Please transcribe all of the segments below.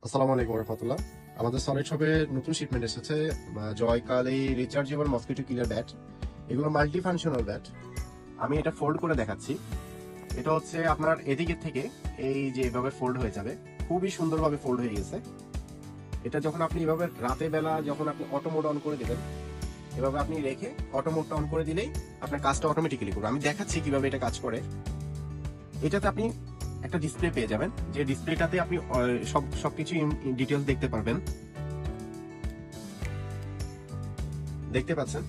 আসসালামু আলাইকুম রহমতুল্লাহ। আমাদের সলিড শপে নতুন শিপমেন্ট এসেছে জয়কাল এই রিচার্জেবল মসকিটো কিলার ব্যাট। এগুলো মাল্টি ফাংশনাল ব্যাট। আমি এটা ফোল্ড করে দেখাচ্ছি। এটা হচ্ছে আপনার এদিকের থেকে এই যে এভাবে ফোল্ড হয়ে যাবে, খুবই সুন্দরভাবে ফোল্ড হয়ে গেছে। এটা যখন আপনি এভাবে রাতে বেলা যখন আপনি অটো মোড অন করে দেবেন, এভাবে আপনি রেখে অটো মোডটা অন করে দিলেই আপনার কাজটা অটোমেটিক্যালি করবে। আমি দেখাচ্ছি কিভাবে এটা কাজ করে। এটাতে আপনি একটা ডিসপ্লে পেয়ে যাবেন, যে ডিসপ্লেটাতে আপনি সবকিছু ডিটেলস দেখতে পারবেন। দেখতে পাচ্ছেন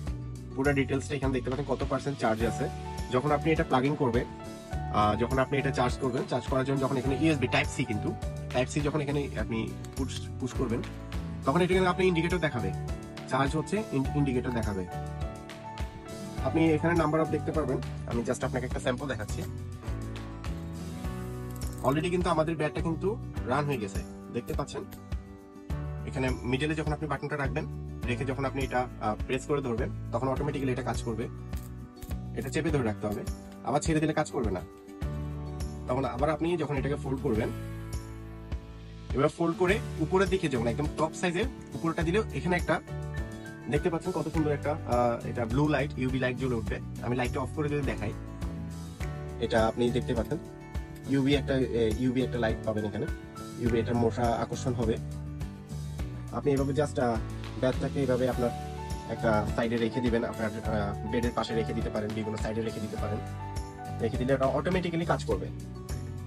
পুরো ডিটেলসটা এখানে দেখতে পাচ্ছেন, কত পার্সেন্ট চার্জ আছে। যখন আপনি এটা প্লাগিং করবেন, যখন আপনি এটা চার্জ করবেন, চার্জ করার জন্য যখন এখানে ইউএসবি টাইপ সি, কিন্তু টাইপ সি যখন এখানে আপনি পুশ করবেন, তখন এটা কিন্তু আপনি ইন্ডিকেটর দেখাবে, চার্জ হচ্ছে ইন্ডিকেটর দেখাবে। আপনি এখানে নাম্বার অফ দেখতে পারবেন। আমি জাস্ট আপনাকে একটা স্যাম্পল দেখাচ্ছি। অলরেডি কিন্তু আমাদের ব্যাটটা কিন্তু রান হয়ে গেছে, দেখতে পাচ্ছেন। এখানে মিডলে যখন আপনি বাটনটা রাখবেন, রেখে যখন আপনি এটা প্রেস করে ধরবেন, তখন অটোমেটিক্যালি এটা কাজ করবে। এটা চেপে ধরে রাখতে হবে, আবার ছেড়ে দিলে কাজ করবে না। তখন আবার আপনি যখন এটাকে ফোল্ড করবেন, এবার ফোল্ড করে উপরের দিকে যখন একদম টপ সাইজের উপরটা দিলেও এখানে একটা দেখতে পাচ্ছেন কত সুন্দর একটা এটা ব্লু লাইট, ইউভি লাইট জ্বলে উঠবে। আমি লাইটটা অফ করে যদি দেখাই, এটা আপনি দেখতে পাচ্ছেন ইউভি একটা লাইট পাবেন এখানে। ইউভি এটার মশা আকর্ষণ হবে। আপনি এভাবে জাস্ট ব্যাটটাকে এভাবে আপনার একটা সাইডে রেখে দিবেন, আপনার বেডের পাশে রেখে দিতে পারেন, বিভিন্ন সাইডে রেখে দিতে পারেন। রেখে দিলে এটা অটোমেটিক্যালি কাজ করবে।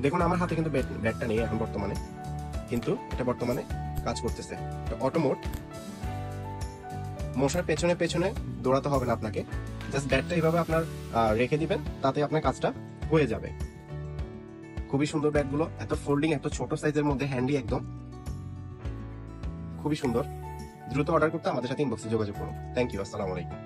দেখুন আমার হাতে কিন্তু ব্যাটটা নেই এখন বর্তমানে, কিন্তু এটা বর্তমানে কাজ করতেছে। অটো মোড, মশার পেছনে পেছনে দৌড়াতে হবে না আপনাকে, জাস্ট ব্যাটটা এইভাবে আপনার রেখে দিবেন, তাতে আপনার কাজটা হয়ে যাবে। খুবই সুন্দর ব্যাটগুলো, এত ফোল্ডিং, এত ছোট সাইজের মধ্যে, হ্যান্ডি একদম, খুবই সুন্দর। দ্রুত অর্ডার করতে আমাদের সাথে ইনবক্সে যোগাযোগ করুন। থ্যাংক ইউ, আসসালামু আলাইকুম।